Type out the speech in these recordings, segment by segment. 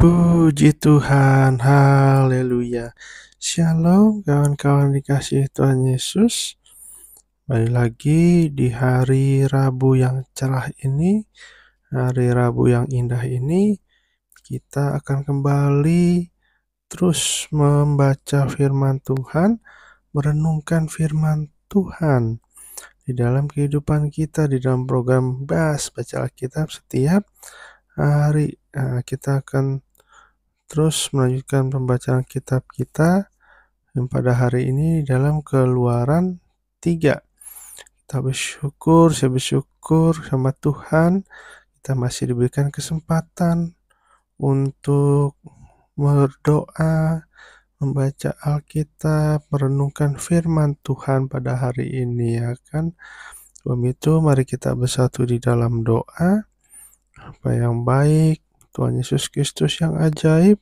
Puji Tuhan, haleluya. Shalom kawan-kawan dikasihi Tuhan Yesus. Kembali lagi di hari Rabu yang cerah ini, hari Rabu yang indah ini, kita akan kembali terus membaca firman Tuhan, merenungkan firman Tuhan di dalam kehidupan kita, di dalam program BAS, Baca Alkitab setiap hari. Kita akan terus melanjutkan pembacaan kitab kita yang pada hari ini dalam Keluaran 3. Saya bersyukur sama Tuhan, kita masih diberikan kesempatan untuk berdoa, membaca Alkitab, merenungkan firman Tuhan pada hari ini, ya kan? Sebab itu mari kita bersatu di dalam doa. Apa yang baik, Tuhan Yesus Kristus yang ajaib,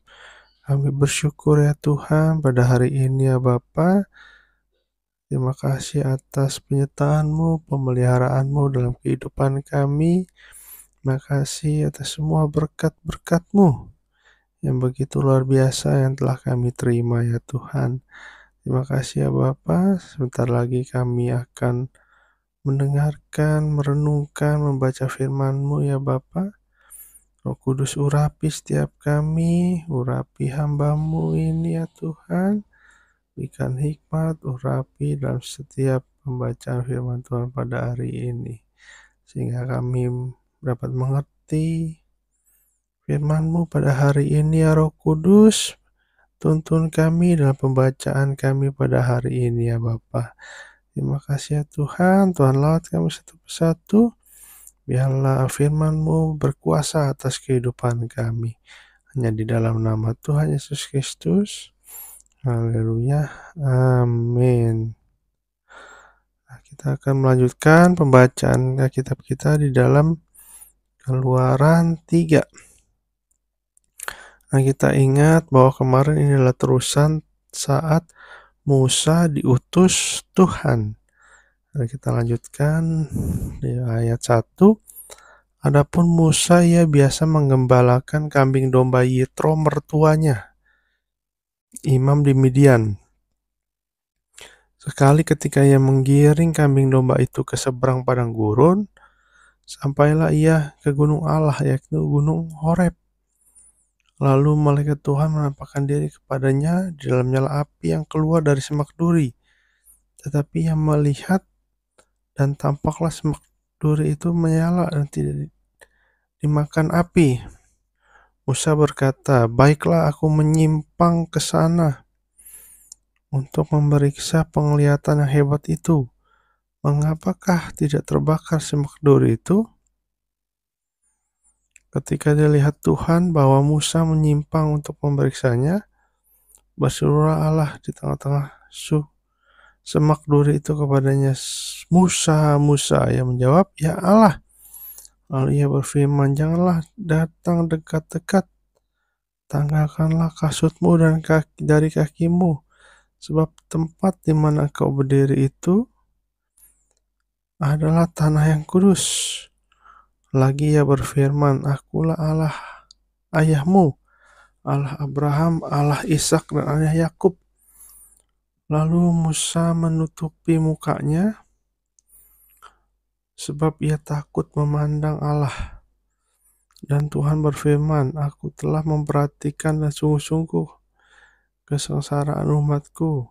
kami bersyukur ya Tuhan pada hari ini ya Bapa. Terima kasih atas penyertaan-Mu, pemeliharaanmu dalam kehidupan kami. Terima kasih atas semua berkat-berkat-Mu yang begitu luar biasa yang telah kami terima ya Tuhan. Terima kasih ya Bapa. Sebentar lagi kami akan mendengarkan, merenungkan, membaca firman-Mu ya Bapa. Roh Kudus urapi setiap kami, urapi hamba-Mu ini ya Tuhan. Berikan hikmat, urapi dalam setiap pembacaan firman Tuhan pada hari ini. Sehingga kami dapat mengerti firman-Mu pada hari ini ya Roh Kudus. Tuntun kami dalam pembacaan kami pada hari ini ya Bapa. Terima kasih ya Tuhan, Tuhan lawat kami satu persatu. Biarlah firman-Mu berkuasa atas kehidupan kami. Hanya di dalam nama Tuhan Yesus Kristus. Haleluya. Amin. Nah, kita akan melanjutkan pembacaan kitab kita di dalam Keluaran 3. Nah, kita ingat bahwa kemarin ini adalah terusan saat Musa diutus Tuhan. Nah, kita lanjutkan di ayat 1. Adapun Musa ia biasa menggembalakan kambing domba Yitro mertuanya, imam di Midian. Sekali ketika ia menggiring kambing domba itu ke seberang padang gurun, sampailah ia ke gunung Allah, yaitu gunung Horeb. Lalu malaikat Tuhan menampakkan diri kepadanya di dalam nyala api yang keluar dari semak duri. Tetapi ia melihat dan tampaklah semak duri itu menyala dan tidak dimakan api. Musa berkata, "Baiklah, aku menyimpang ke sana untuk memeriksa penglihatan yang hebat itu. Mengapakah tidak terbakar semak duri itu?" Ketika dilihat Tuhan bahwa Musa menyimpang untuk memeriksanya, berserulah Allah di tengah-tengah semak duri itu kepadanya, "Musa, Musa." Ia menjawab, "Ya Allah." Lalu ia berfirman, "Janganlah datang dekat-dekat. Tanggalkanlah kasutmu dan dari kakimu, sebab tempat di mana kau berdiri itu adalah tanah yang kudus." Lagi ia berfirman, "Akulah Allah ayahmu, Allah Abraham, Allah Ishak dan Allah Yakub." Lalu Musa menutupi mukanya, sebab ia takut memandang Allah. Dan Tuhan berfirman, "Aku telah memperhatikan dan sungguh-sungguh kesengsaraan umatku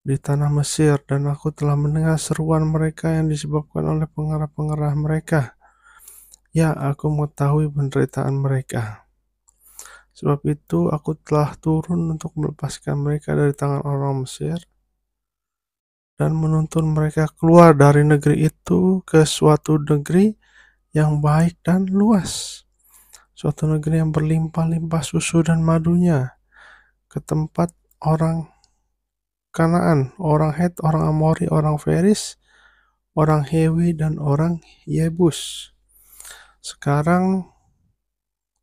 di tanah Mesir, dan aku telah mendengar seruan mereka yang disebabkan oleh pengarah-pengarah mereka. Ya, aku mengetahui penderitaan mereka. Sebab itu aku telah turun untuk melepaskan mereka dari tangan orang Mesir dan menuntun mereka keluar dari negeri itu ke suatu negeri yang baik dan luas, suatu negeri yang berlimpah-limpah susu dan madunya, ke tempat orang Kanaan, orang Het, orang Amori, orang Feris, orang Hewi, dan orang Yebus. Sekarang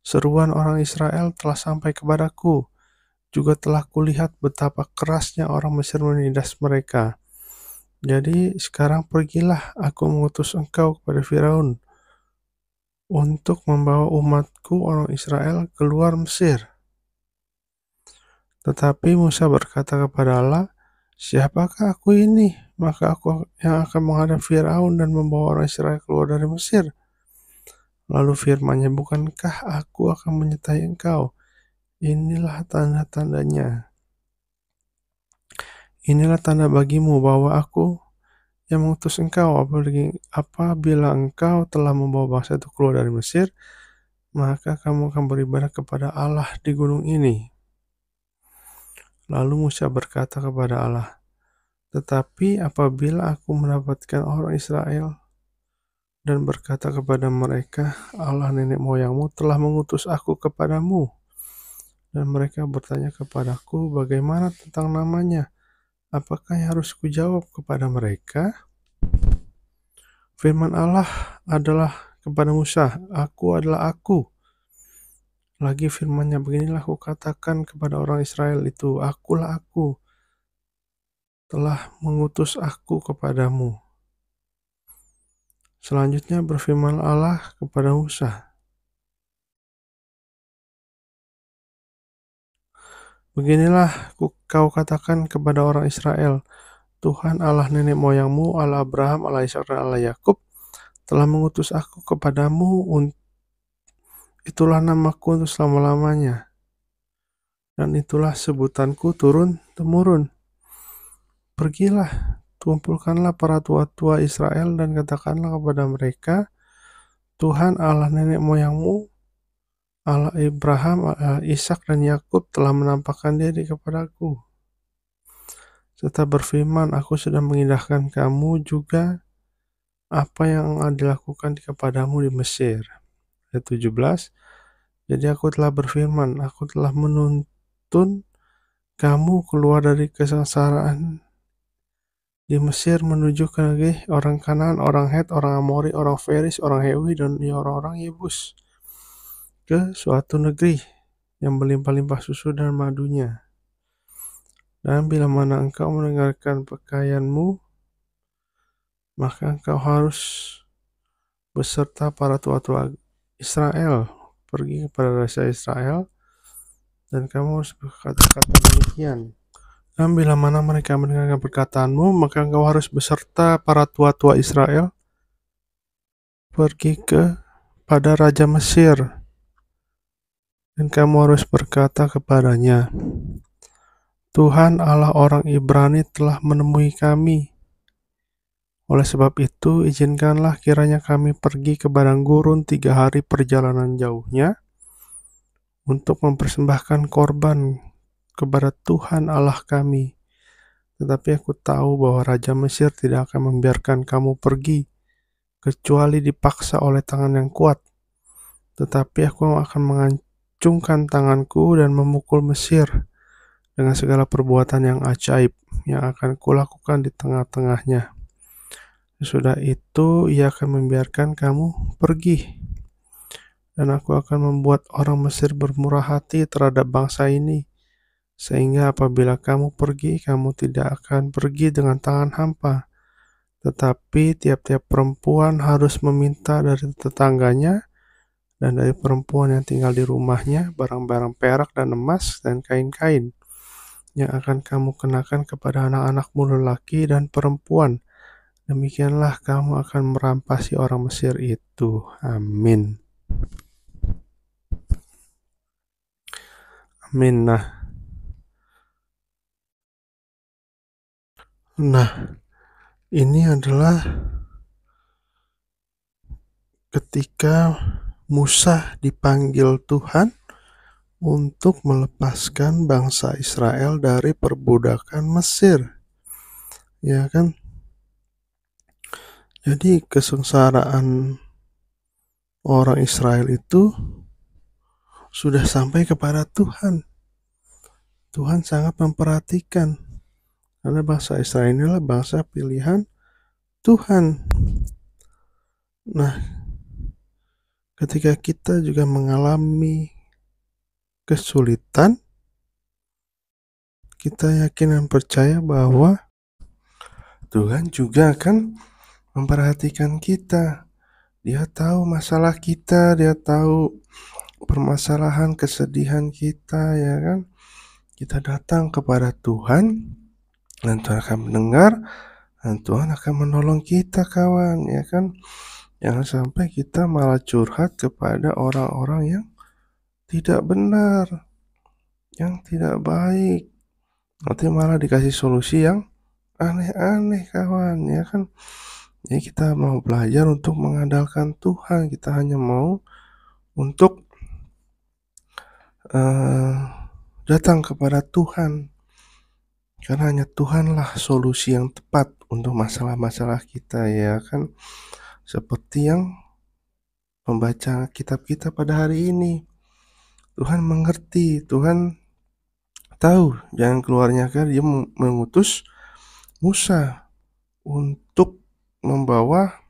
seruan orang Israel telah sampai kepadaku. Juga telah kulihat betapa kerasnya orang Mesir menindas mereka. Jadi sekarang pergilah, aku mengutus engkau kepada Firaun, untuk membawa umatku orang Israel keluar Mesir. Tetapi Musa berkata kepada Allah, "Siapakah aku ini? Maka aku yang akan menghadap Firaun dan membawa orang Israel keluar dari Mesir." Lalu firman-Nya, "Bukankah aku akan menyertai engkau? Inilah tanda-tandanya. Inilah tanda bagimu bahwa aku yang mengutus engkau. Apabila engkau telah membawa bangsa itu keluar dari Mesir, maka kamu akan beribadah kepada Allah di gunung ini." Lalu Musa berkata kepada Allah, "Tetapi apabila aku mendapatkan orang Israel dan berkata kepada mereka, Allah nenek moyangmu telah mengutus aku kepadamu, dan mereka bertanya kepadaku, bagaimana tentang namanya? Apakah yang harus kujawab kepada mereka?" Firman Allah adalah kepada Musa, "Aku adalah aku." Lagi firman-Nya, "Beginilah aku katakan kepada orang Israel itu, akulah aku, telah mengutus aku kepadamu." Selanjutnya berfirman Allah kepada Musa, "Beginilah kau katakan kepada orang Israel, Tuhan Allah nenek moyangmu, Allah Abraham, Allah Ishak, dan Allah Yakub telah mengutus aku kepadamu. Itulah namaku untuk selama-lamanya, dan itulah sebutanku turun-temurun. Pergilah, kumpulkanlah para tua-tua Israel dan katakanlah kepada mereka, Tuhan Allah nenek moyangmu, Allah Abraham, Allah Ishak, dan Yakub telah menampakkan diri kepadaku, serta berfirman, aku sudah mengindahkan kamu juga apa yang dilakukan kepadamu di Mesir." Ayat 17, "Jadi aku telah berfirman, aku telah menuntun kamu keluar dari kesengsaraan di Mesir menuju ke negeri orang Kanaan, orang Het, orang Amori, orang Feris, orang Hewi, dan orang-orang Yebus, ke suatu negeri yang berlimpah-limpah susu dan madunya. Dan bila mana engkau mendengarkan pakaianmu, maka engkau harus beserta para tua-tua Israel pergi kepada raja Israel, dan kamu harus berkata-kata demikian. Dan bila mana mereka mendengarkan perkataanmu, maka engkau harus beserta para tua-tua Israel pergi kepada raja Mesir, dan kamu harus berkata kepadanya, Tuhan Allah orang Ibrani telah menemui kami. Oleh sebab itu, izinkanlah kiranya kami pergi ke padang gurun 3 hari perjalanan jauhnya untuk mempersembahkan korban kepada Tuhan Allah kami. Tetapi aku tahu bahwa Raja Mesir tidak akan membiarkan kamu pergi, kecuali dipaksa oleh tangan yang kuat. Tetapi aku akan mengacungkan tanganku dan memukul Mesir dengan segala perbuatan yang ajaib yang akan kulakukan di tengah-tengahnya. Sesudah itu ia akan membiarkan kamu pergi, dan aku akan membuat orang Mesir bermurah hati terhadap bangsa ini, sehingga apabila kamu pergi, kamu tidak akan pergi dengan tangan hampa, tetapi tiap-tiap perempuan harus meminta dari tetangganya dan dari perempuan yang tinggal di rumahnya barang-barang perak dan emas dan kain-kain yang akan kamu kenakan kepada anak-anakmu lelaki dan perempuan. Demikianlah kamu akan merampasi orang Mesir itu. Amin. Amin. Nah, ini adalah ketika Musa dipanggil Tuhan untuk melepaskan bangsa Israel dari perbudakan Mesir. Ya kan? Jadi kesengsaraan orang Israel itu sudah sampai kepada Tuhan. Tuhan sangat memperhatikan, karena bangsa Israel inilah bangsa pilihan Tuhan. Nah, ketika kita juga mengalami kesulitan, kita yakin dan percaya bahwa Tuhan juga akan memperhatikan kita, Dia tahu masalah kita, dia tahu permasalahan, kesedihan kita, ya kan? Kita datang kepada Tuhan, dan Tuhan akan mendengar, dan Tuhan akan menolong kita, kawan, ya kan? Jangan sampai kita malah curhat kepada orang-orang yang tidak benar, yang tidak baik. Nanti malah dikasih solusi yang aneh-aneh, kawan, ya kan? Jadi kita mau belajar untuk mengandalkan Tuhan. Kita hanya mau untuk datang kepada Tuhan, karena hanya Tuhanlah solusi yang tepat untuk masalah-masalah kita, ya kan? Seperti yang membaca kitab kita pada hari ini. Tuhan mengerti, Tuhan tahu jalan keluarnya, kan? Dia mengutus Musa untuk membawa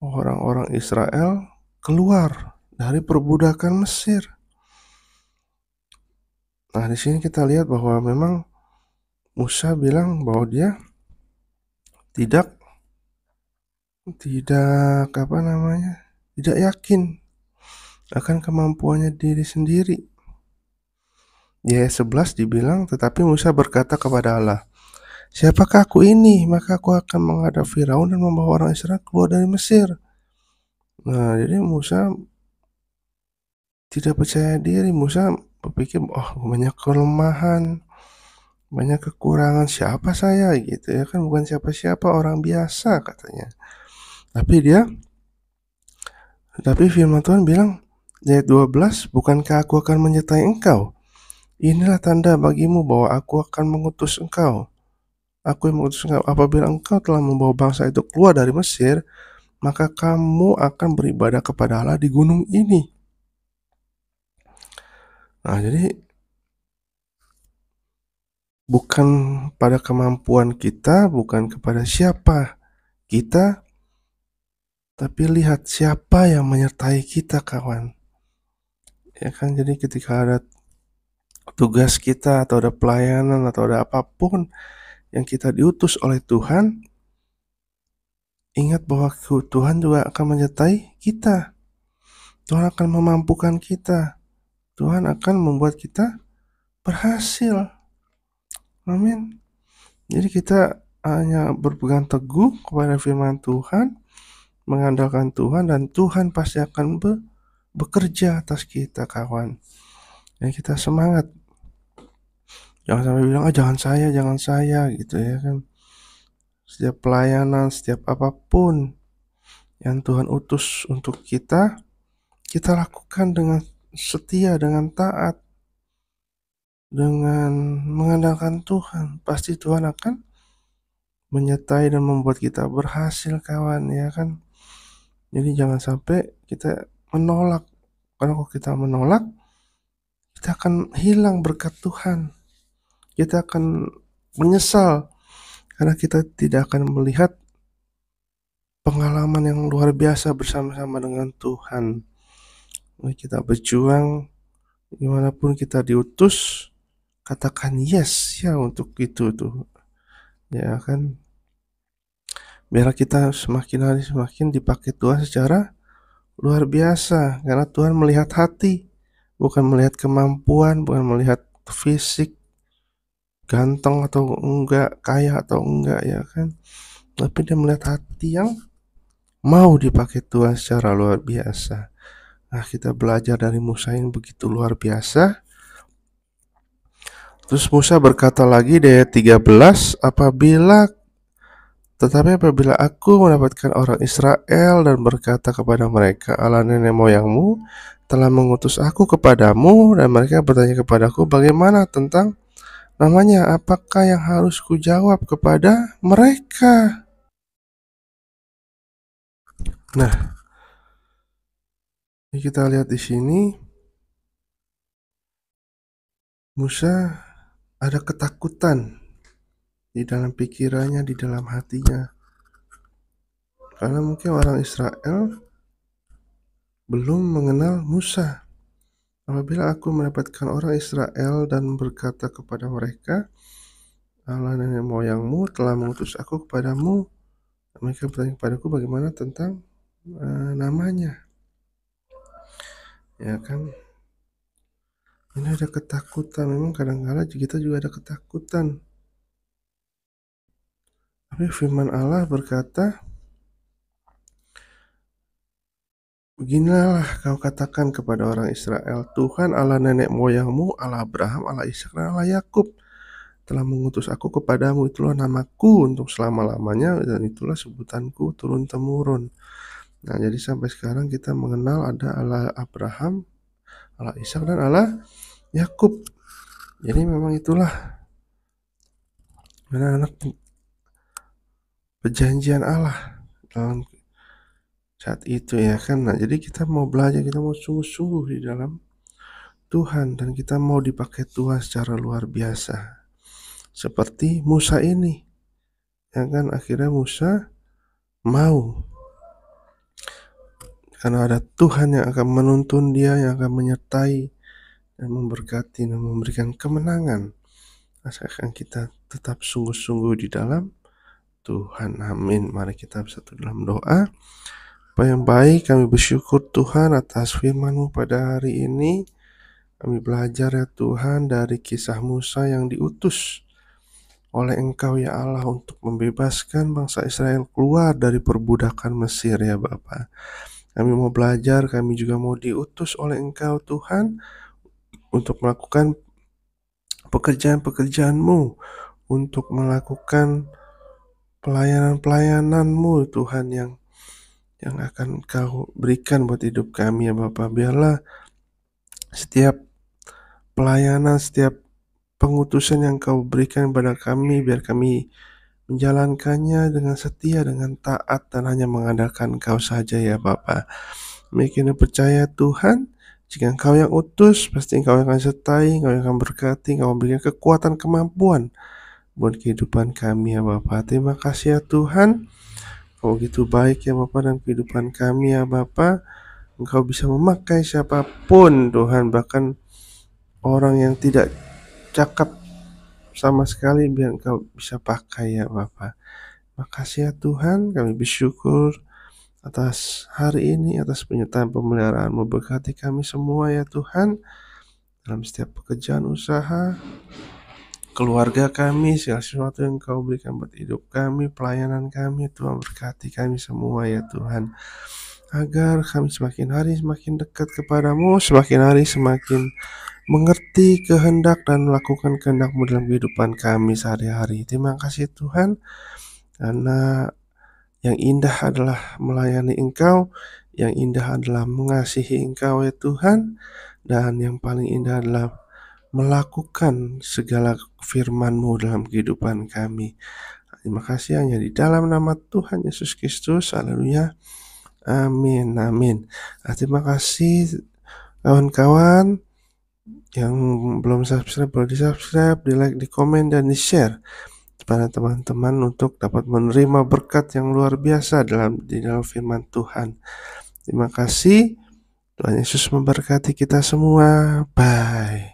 orang-orang Israel keluar dari perbudakan Mesir. Nah, di sini kita lihat bahwa memang Musa bilang bahwa dia tidak yakin akan kemampuannya diri sendiri. Di ayat 11 dibilang, tetapi Musa berkata kepada Allah, "Siapakah aku ini? Maka aku akan menghadap Firaun dan membawa orang Israel keluar dari Mesir." Nah, jadi Musa tidak percaya diri. Musa berpikir, oh, banyak kelemahan, banyak kekurangan, siapa saya gitu, ya kan? Bukan siapa-siapa, orang biasa, katanya. Tapi firman Tuhan bilang di ayat 12, bukankah aku akan menyertai engkau? Inilah tanda bagimu bahwa aku akan mengutus engkau. Aku yang mengutus engkau. Apabila engkau telah membawa bangsa itu keluar dari Mesir, maka kamu akan beribadah kepada Allah di gunung ini. Nah, jadi bukan pada kemampuan kita, bukan kepada siapa kita, tapi lihat siapa yang menyertai kita, kawan. Ya kan, jadi ketika ada tugas kita atau ada pelayanan atau ada apapun yang kita diutus oleh Tuhan, ingat bahwa Tuhan juga akan menyertai kita. Tuhan akan memampukan kita. Tuhan akan membuat kita berhasil. Amin. Jadi kita hanya berpegang teguh kepada firman Tuhan, mengandalkan Tuhan, dan Tuhan pasti akan bekerja atas kita, kawan. Dan kita semangat. Jangan sampai bilang, jangan saya gitu, ya kan. Setiap pelayanan, setiap apapun yang Tuhan utus untuk kita lakukan dengan setia, dengan taat, dengan mengandalkan Tuhan. Pasti Tuhan akan menyertai dan membuat kita berhasil, kawan, ya kan. Jadi jangan sampai kita menolak, karena kalau kita menolak, kita akan hilang berkat Tuhan. Kita akan menyesal karena kita tidak akan melihat pengalaman yang luar biasa bersama-sama dengan Tuhan. Kita berjuang, dimanapun kita diutus, katakan yes ya untuk itu tuh, ya kan. Biar kita semakin hari semakin dipakai Tuhan secara luar biasa, karena Tuhan melihat hati, bukan melihat kemampuan, bukan melihat fisik, ganteng atau enggak, kaya atau enggak, ya kan. Tapi dia melihat hati yang mau dipakai Tuhan secara luar biasa. Nah, kita belajar dari Musa yang begitu luar biasa. Terus Musa berkata lagi di ayat 13, tetapi apabila aku mendapatkan orang Israel dan berkata kepada mereka, Allah nenek moyangmu telah mengutus aku kepadamu, dan mereka bertanya kepadaku, bagaimana tentang namanya? Apakah yang harus kujawab kepada mereka? Nah, kita lihat di sini, Musa ada ketakutan di dalam pikirannya, di dalam hatinya, karena mungkin orang Israel belum mengenal Musa. Apabila aku mendapatkan orang Israel dan berkata kepada mereka, Allah nenek moyangmu telah mengutus aku kepadamu, mereka bertanya kepadaku, bagaimana tentang namanya, ya kan? Ini ada ketakutan, memang kadang-kala kita juga ada ketakutan. Tapi firman Allah berkata, beginilah kau katakan kepada orang Israel, Tuhan Allah nenek moyangmu, Allah Abraham, Allah Ishak, dan Allah Yakub telah mengutus aku kepadamu, itulah namaku untuk selama-lamanya, dan itulah sebutanku turun-temurun. Nah, jadi sampai sekarang kita mengenal ada Allah Abraham, Allah Ishak, dan Allah Yakub. Jadi memang itulah anak-anak perjanjian Allah dalam saat itu, ya kan. Nah, jadi kita mau belajar, kita mau sungguh-sungguh di dalam Tuhan, dan kita mau dipakai Tuhan secara luar biasa. Seperti Musa ini, ya kan, akhirnya Musa mau, karena ada Tuhan yang akan menuntun dia, yang akan menyertai dan memberkati dan memberikan kemenangan. Asalkan kita tetap sungguh-sungguh di dalam Tuhan. Amin. Mari kita bersatu dalam doa. Bapa yang baik, kami bersyukur Tuhan atas firman-Mu pada hari ini. Kami belajar ya Tuhan dari kisah Musa yang diutus oleh Engkau ya Allah untuk membebaskan bangsa Israel keluar dari perbudakan Mesir ya Bapa. Kami mau belajar, kami juga mau diutus oleh Engkau Tuhan untuk melakukan pekerjaan-pekerjaan-Mu, untuk melakukan pelayanan-pelayanan-Mu Tuhan yang akan Kau berikan buat hidup kami ya Bapa. Biarlah setiap pelayanan, setiap pengutusan yang Kau berikan kepada kami, biar kami menjalankannya dengan setia, dengan taat, dan hanya mengandalkan Kau saja ya Bapa. Kami percaya Tuhan, jika Engkau yang utus, pasti Engkau yang akan sertai, Engkau yang akan berkati, Engkau memberikan kekuatan, kemampuan buat kehidupan kami ya Bapa. Terima kasih ya Tuhan, Kau begitu baik ya Bapa dalam kehidupan kami ya Bapa. Engkau bisa memakai siapapun Tuhan, bahkan orang yang tidak cakap sama sekali, biar Engkau bisa pakai ya Bapa. Makasih ya Tuhan, kami bersyukur atas hari ini, atas penyertaan pemeliharaan-Mu. Berkati kami semua ya Tuhan, dalam setiap pekerjaan usaha, keluarga kami, segala sesuatu yang Kau berikan buat hidup kami, pelayanan kami. Tuhan berkati kami semua ya Tuhan, agar kami semakin hari semakin dekat kepadamu, semakin hari semakin mengerti kehendak dan melakukan kehendak-Mu dalam kehidupan kami sehari-hari. Terima kasih Tuhan, karena yang indah adalah melayani Engkau, yang indah adalah mengasihi Engkau ya Tuhan, dan yang paling indah adalah melakukan segala firman-Mu dalam kehidupan kami. Terima kasih hanya di dalam nama Tuhan Yesus Kristus. Haleluya. Amin, amin. Terima kasih kawan-kawan yang belum subscribe, boleh di subscribe, di like, di komen, dan di share kepada teman-teman untuk dapat menerima berkat yang luar biasa di dalam firman Tuhan. Terima kasih. Tuhan Yesus memberkati kita semua. Bye.